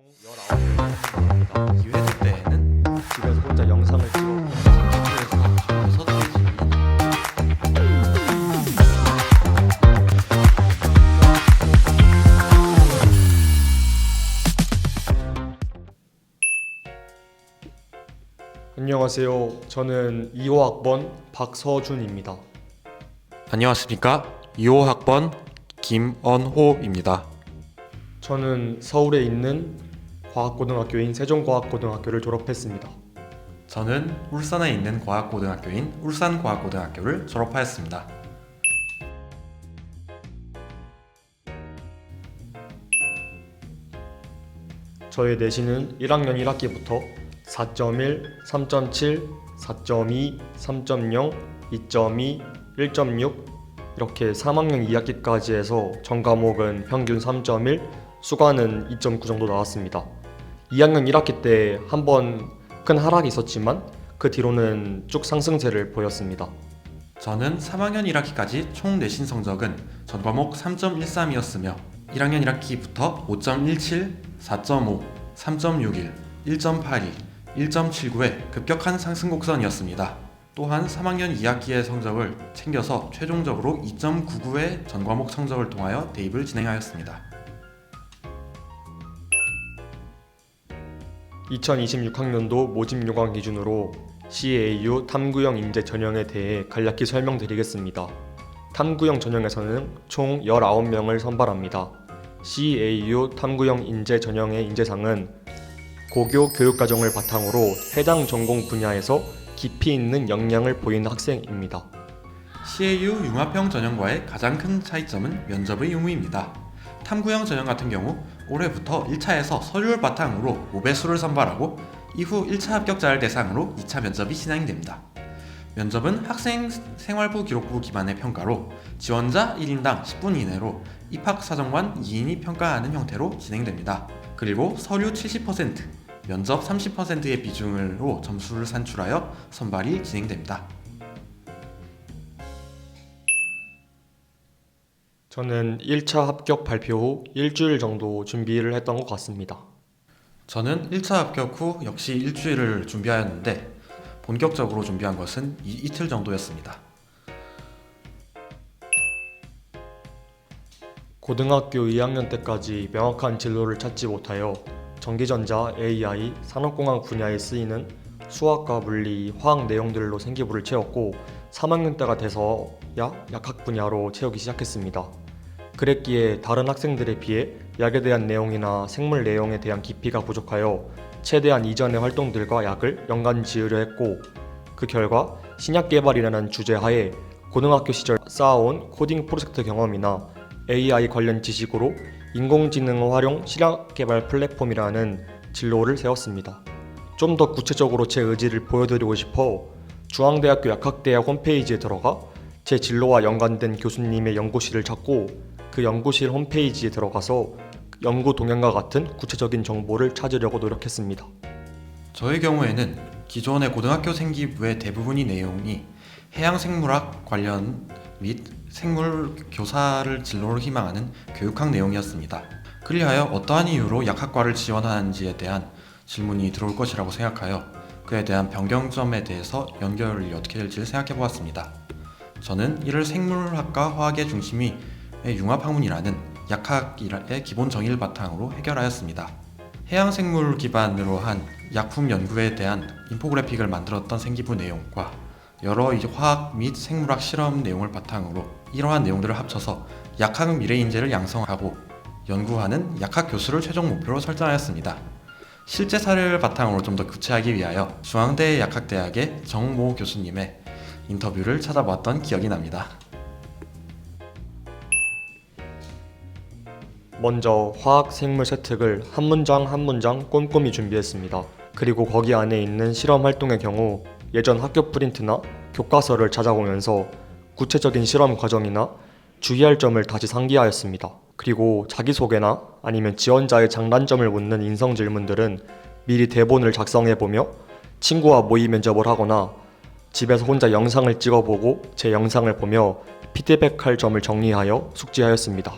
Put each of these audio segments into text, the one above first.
19명입니다. 기회될 때에는 집에서 혼자 영상을 찍어 생기부에서 서두르지. 안녕하세요. 저는 2호학번 박서준입니다. 안녕하십니까? 2호학번 김언호입니다. 저는 서울에 있는 과학고등학교인 세종과학고등학교를 졸업했습니다. 저는 울산에 있는 과학고등학교인 울산과학고등학교를 졸업하였습니다. 저의 내신은 1학년 1학기부터 4.1, 3.7, 4.2, 3.0, 2.2, 1.6 이렇게 3학년 2학기까지 해서 전 과목은 평균 3.1, 수가는 2.9 정도 나왔습니다. 2학년 1학기 때 한번 큰 하락이 있었지만 그 뒤로는 쭉 상승세를 보였습니다. 저는 3학년 1학기까지 총 내신 성적은 전 과목 3.13이었으며 1학년 1학기부터 5.17, 4.5, 3.61, 1.82, 1.79의 급격한 상승 곡선이었습니다. 또한 3학년 2학기의 성적을 챙겨서 최종적으로 2.99의 전 과목 성적을 통하여 대입을 진행하였습니다. 2026학년도 모집 요강 기준으로 CAU 탐구형 인재 전형에 대해 간략히 설명드리겠습니다. 탐구형 전형에서는 총 19명을 선발합니다. CAU 탐구형 인재 전형의 인재상은 고교 교육과정을 바탕으로 해당 전공 분야에서 깊이 있는 역량을 보이는 학생입니다. CAU 융합형 전형과의 가장 큰 차이점은 면접의 유무입니다. 탐구형 전형 같은 경우 올해부터 1차에서 서류를 바탕으로 5배수를 선발하고 이후 1차 합격자를 대상으로 2차 면접이 진행됩니다. 면접은 학생 생활부 기록부 기반의 평가로 지원자 1인당 10분 이내로 입학사정관 2인이 평가하는 형태로 진행됩니다. 그리고 서류 70%, 면접 30%의 비중으로 점수를 산출하여 선발이 진행됩니다. 저는 1차 합격 발표 후 일주일 정도 준비를 했던 것 같습니다. 저는 1차 합격 후 역시 일주일을 준비하였는데 본격적으로 준비한 것은 이틀 정도였습니다. 고등학교 2학년 때까지 명확한 진로를 찾지 못하여 전기전자, AI, 산업공학 분야에 쓰이는 수학과 물리, 화학 내용들로 생기부를 채웠고 3학년 때가 돼서야 약학 분야로 채우기 시작했습니다. 그랬기에 다른 학생들에 비해 약에 대한 내용이나 생물 내용에 대한 깊이가 부족하여 최대한 이전의 활동들과 약을 연관 지으려 했고 그 결과 신약 개발이라는 주제하에 고등학교 시절 쌓아온 코딩 프로젝트 경험이나 AI 관련 지식으로 인공지능 활용 실약 개발 플랫폼이라는 진로를 세웠습니다. 좀 더 구체적으로 제 의지를 보여드리고 싶어 중앙대학교 약학대학 홈페이지에 들어가 제 진로와 연관된 교수님의 연구실을 찾고 그 연구실 홈페이지에 들어가서 연구 동향과 같은 구체적인 정보를 찾으려고 노력했습니다. 저의 경우에는 기존의 고등학교 생기부의 대부분의 내용이 해양생물학 관련 및 생물 교사를 진로로 희망하는 교육학 내용이었습니다. 그리하여 어떠한 이유로 약학과를 지원하는지에 대한 질문이 들어올 것이라고 생각하여 그에 대한 변경점에 대해서 연결이 어떻게 될지를 생각해 보았습니다. 저는 이를 생물학과 화학의 중심이 융합학문이라는 약학의 기본 정의를 바탕으로 해결하였습니다. 해양생물 기반으로 한 약품 연구에 대한 인포그래픽을 만들었던 생기부 내용과 여러 화학 및 생물학 실험 내용을 바탕으로 이러한 내용들을 합쳐서 약학 미래인재를 양성하고 연구하는 약학 교수를 최종 목표로 설정하였습니다. 실제 사례를 바탕으로 좀 더 구체하기 위하여 중앙대 약학대학의 정모 교수님의 인터뷰를 찾아보았던 기억이 납니다. 먼저 화학 생물 세특을 한 문장 한 문장 꼼꼼히 준비했습니다. 그리고 거기 안에 있는 실험 활동의 경우 예전 학교 프린트나 교과서를 찾아보면서 구체적인 실험 과정이나 주의할 점을 다시 상기하였습니다. 그리고 자기소개나 아니면 지원자의 장단점을 묻는 인성 질문들은 미리 대본을 작성해보며 친구와 모의 면접을 하거나 집에서 혼자 영상을 찍어보고 제 영상을 보며 피드백할 점을 정리하여 숙지하였습니다.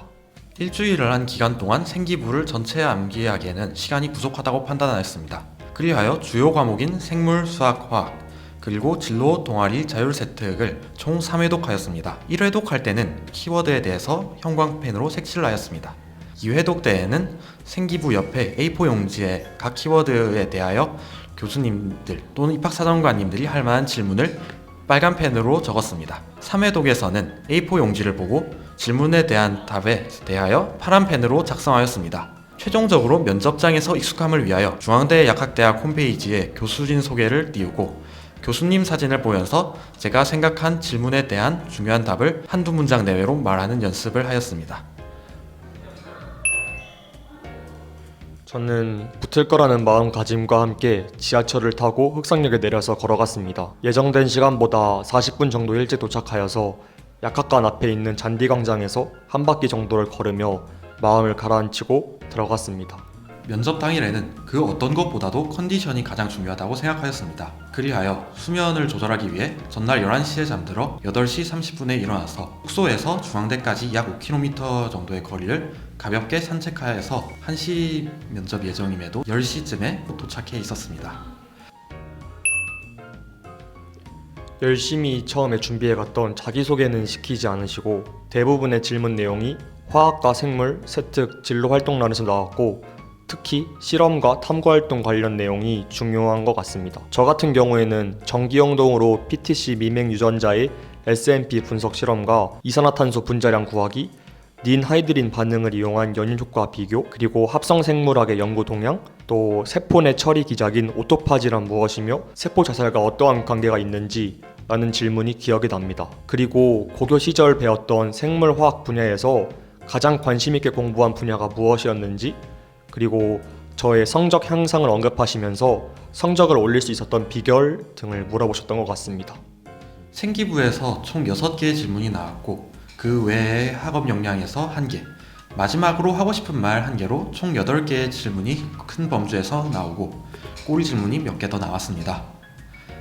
일주일을 한 기간 동안 생기부를 전체 암기하기에는 시간이 부족하다고 판단하였습니다. 그리하여 주요 과목인 생물, 수학, 화학, 그리고 진로 동아리 자율세특을 총 3회독하였습니다. 1회독할 때는 키워드에 대해서 형광펜으로 색칠을 하였습니다. 2회독 때에는 생기부 옆에 A4 용지에 각 키워드에 대하여 교수님들 또는 입학사정관님들이 할 만한 질문을 빨간 펜으로 적었습니다. 3회독에서는 A4 용지를 보고 질문에 대한 답에 대하여 파란 펜으로 작성하였습니다. 최종적으로 면접장에서 익숙함을 위하여 중앙대 약학대학 홈페이지에 교수진 소개를 띄우고 교수님 사진을 보면서 제가 생각한 질문에 대한 중요한 답을 한두 문장 내외로 말하는 연습을 하였습니다. 저는 붙을 거라는 마음가짐과 함께 지하철을 타고 흑석역에 내려서 걸어갔습니다. 예정된 시간보다 40분 정도 일찍 도착하여서 약학관 앞에 있는 잔디광장에서 한 바퀴 정도를 걸으며 마음을 가라앉히고 들어갔습니다. 면접 당일에는 그 어떤 것보다도 컨디션이 가장 중요하다고 생각하였습니다. 그리하여 수면을 조절하기 위해 전날 11시에 잠들어 8시 30분에 일어나서 숙소에서 중앙대까지 약 5km 정도의 거리를 가볍게 산책하여서 1시 면접 예정임에도 10시쯤에 도착해 있었습니다. 열심히 처음에 준비해갔던 자기소개는 시키지 않으시고 대부분의 질문 내용이 화학과 생물, 세특, 진로활동란에서 나왔고 특히 실험과 탐구활동 관련 내용이 중요한 것 같습니다. 저 같은 경우에는 전기용동으로 PTC 미맹 유전자의 SMP 분석 실험과 이산화탄소 분자량 구하기, 닌하이드린 반응을 이용한 연인효과 비교, 그리고 합성생물학의 연구 동향, 또 세포 내 처리 기작인 오토파지란 무엇이며 세포 자살과 어떠한 관계가 있는지 라는 질문이 기억이 납니다. 그리고 고교 시절 배웠던 생물화학 분야에서 가장 관심 있게 공부한 분야가 무엇이었는지, 그리고 저의 성적 향상을 언급하시면서 성적을 올릴 수 있었던 비결 등을 물어보셨던 것 같습니다. 생기부에서 총 6개의 질문이 나왔고 그 외에 학업 역량에서 1개, 마지막으로 하고 싶은 말 1개로 총 8개의 질문이 큰 범주에서 나오고 꼬리 질문이 몇 개 더 나왔습니다.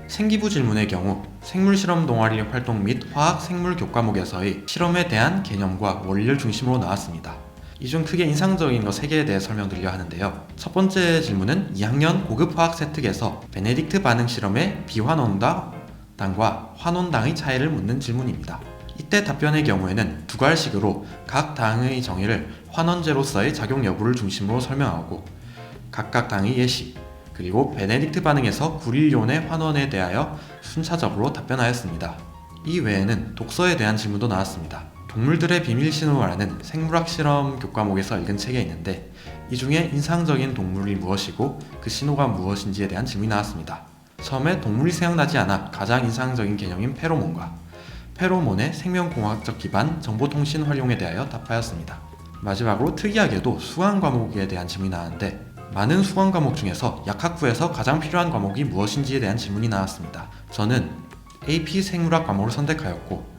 생기부 질문의 경우 생물실험 동아리 활동 및 화학 생물 교과목에서의 실험에 대한 개념과 원리를 중심으로 나왔습니다. 이 중 크게 인상적인 것 3개에 대해 설명드리려 하는데요. 첫 번째 질문은 2학년 고급 화학 세특에서 베네딕트 반응 실험의 비환원당과 환원당의 차이를 묻는 질문입니다. 이때 답변의 경우에는 두 갈식으로 각 당의 정의를 환원제로서의 작용 여부를 중심으로 설명하고 각각 당의 예시, 그리고 베네딕트 반응에서 구릴온의 환원에 대하여 순차적으로 답변하였습니다. 이 외에는 독서에 대한 질문도 나왔습니다. 동물들의 비밀 신호라는 생물학 실험 교과목에서 읽은 책에 있는데 이 중에 인상적인 동물이 무엇이고 그 신호가 무엇인지에 대한 질문이 나왔습니다. 처음에 동물이 생각나지 않아 가장 인상적인 개념인 페로몬과 페로몬의 생명공학적 기반 정보통신 활용에 대하여 답하였습니다. 마지막으로 특이하게도 수강 과목에 대한 질문이 나왔는데 많은 수강 과목 중에서 약학부에서 가장 필요한 과목이 무엇인지에 대한 질문이 나왔습니다. 저는 AP 생물학 과목을 선택하였고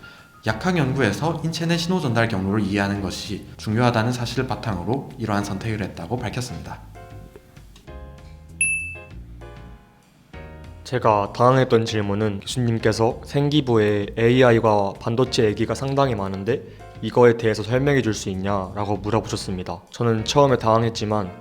약학 연구에서 인체 내 신호 전달 경로를 이해하는 것이 중요하다는 사실을 바탕으로 이러한 선택을 했다고 밝혔습니다. 제가 당황했던 질문은 교수님께서 생기부에 AI와 반도체 얘기가 상당히 많은데 이거에 대해서 설명해 줄 수 있냐 라고 물어보셨습니다. 저는 처음에 당황했지만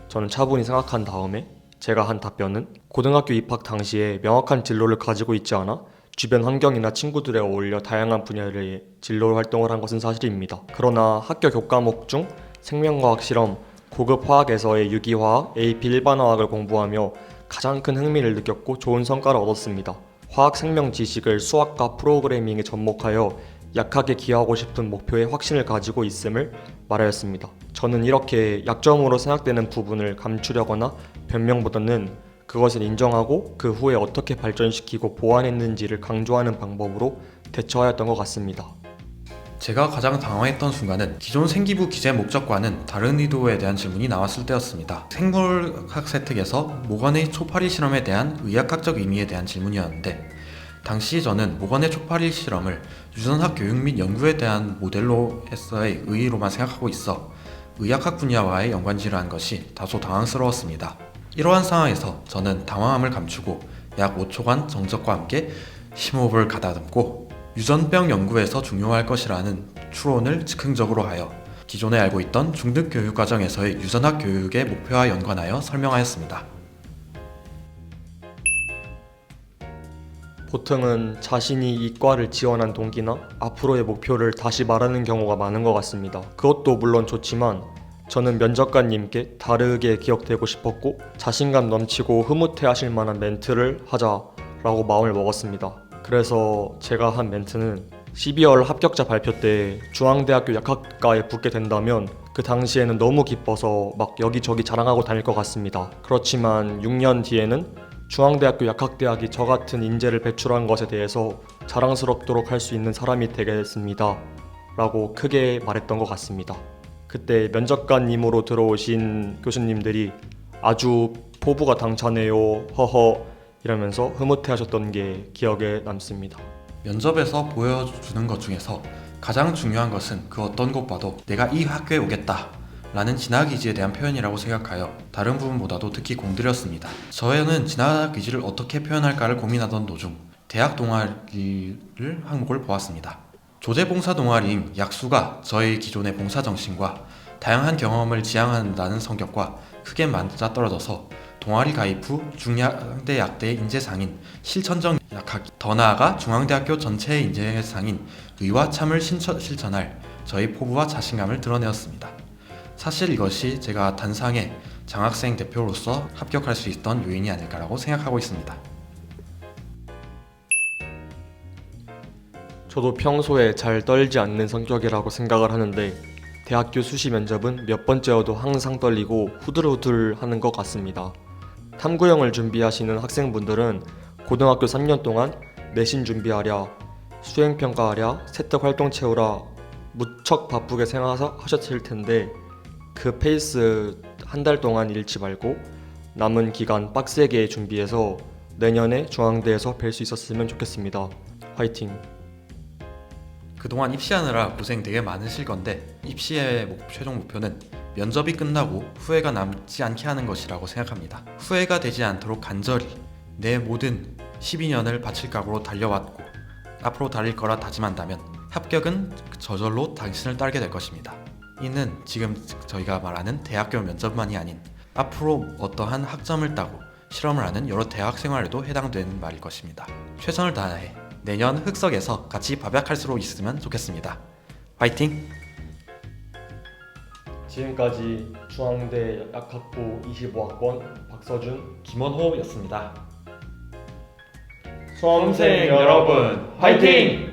저는 차분히 생각한 다음에 제가 한 답변은 고등학교 입학 당시에 명확한 진로를 가지고 있지 않아 주변 환경이나 친구들에 어울려 다양한 분야의 진로 활동을 한 것은 사실입니다. 그러나 학교 교과목 중 생명과학 실험, 고급 화학에서의 유기화학, AP 일반화학을 공부하며 가장 큰 흥미를 느꼈고 좋은 성과를 얻었습니다. 화학 생명 지식을 수학과 프로그래밍에 접목하여 약하게 기여하고 싶은 목표에 확신을 가지고 있음을 말하였습니다. 저는 이렇게 약점으로 생각되는 부분을 감추려거나 변명보다는 그것을 인정하고 그 후에 어떻게 발전시키고 보완했는지를 강조하는 방법으로 대처하였던 것 같습니다. 제가 가장 당황했던 순간은 기존 생기부 기재 목적과는 다른 의도에 대한 질문이 나왔을 때였습니다. 생물학 세특에서 모건의 초파리 실험에 대한 의학학적 의미에 대한 질문이었는데 당시 저는 모건의 초파리 실험을 유전학 교육 및 연구에 대한 모델로서의 의의로만 생각하고 있어 의학학 분야와의 연관지를 것이 다소 당황스러웠습니다. 이러한 상황에서 저는 당황함을 감추고 약 5초간 정적과 함께 심호흡을 가다듬고 유전병 연구에서 중요할 것이라는 추론을 즉흥적으로 하여 기존에 알고 있던 중등교육과정에서의 유전학 교육의 목표와 연관하여 설명하였습니다. 보통은 자신이 이과를 지원한 동기나 앞으로의 목표를 다시 말하는 경우가 많은 것 같습니다. 그것도 물론 좋지만 저는 면접관님께 다르게 기억되고 싶었고 자신감 넘치고 흐뭇해하실 만한 멘트를 하자라고 마음을 먹었습니다. 그래서 제가 한 멘트는 12월 합격자 발표 때 중앙대학교 약학과에 붙게 된다면 그 당시에는 너무 기뻐서 막 여기저기 자랑하고 다닐 것 같습니다. 그렇지만 6년 뒤에는 중앙대학교 약학대학이 저 같은 인재를 배출한 것에 대해서 자랑스럽도록 할 수 있는 사람이 되겠습니다 라고 크게 말했던 것 같습니다. 그때 면접관님으로 들어오신 교수님들이 아주 포부가 당차네요 허허 이러면서 흐뭇해하셨던 게 기억에 남습니다. 면접에서 보여주는 것 중에서 가장 중요한 것은 그 어떤 곳봐도 내가 이 학교에 오겠다 라는 진학 의지에 대한 표현이라고 생각하여 다른 부분보다도 특히 공들였습니다. 저는 진학 의지를 어떻게 표현할까를 고민하던 도중 대학 동아리를 항목을 보았습니다. 조제봉사 동아리인 약수가 저의 기존의 봉사 정신과 다양한 경험을 지향한다는 성격과 크게 맞아떨어져서 동아리 가입 후 중량대 약대의 인재상인 실천적 약학, 더 나아가 중앙대학교 전체의 인재상인 의와 참을 실천할 저의 포부와 자신감을 드러내었습니다. 사실 이것이 제가 단상의 장학생 대표로서 합격할 수 있던 요인이 아닐까라고 생각하고 있습니다. 저도 평소에 잘 떨지 않는 성격이라고 생각을 하는데 대학교 수시 면접은 몇 번째여도 항상 떨리고 후들후들 하는 것 같습니다. 탐구형을 준비하시는 학생분들은 고등학교 3년 동안 내신 준비하랴, 수행평가하랴, 세특활동 채우라 무척 바쁘게 생활하셨을 텐데 그 페이스 한 달 동안 잃지 말고 남은 기간 빡세게 준비해서 내년에 중앙대에서 뵐 수 있었으면 좋겠습니다. 화이팅! 그동안 입시하느라 고생 되게 많으실 건데 입시의 최종 목표는 면접이 끝나고 후회가 남지 않게 하는 것이라고 생각합니다. 후회가 되지 않도록 간절히 내 모든 12년을 바칠 각오로 달려왔고 앞으로 달릴 거라 다짐한다면 합격은 저절로 당신을 따르게 될 것입니다. 이는 지금 저희가 말하는 대학교 면접만이 아닌 앞으로 어떠한 학점을 따고 실험을 하는 여러 대학 생활에도 해당되는 말일 것입니다. 최선을 다해 내년 흑석에서 같이 밥약할 수 있으면 좋겠습니다. 화이팅! 지금까지 중앙대 약학부 25학번 박서준, 김원호였습니다. 수험생 여러분 화이팅!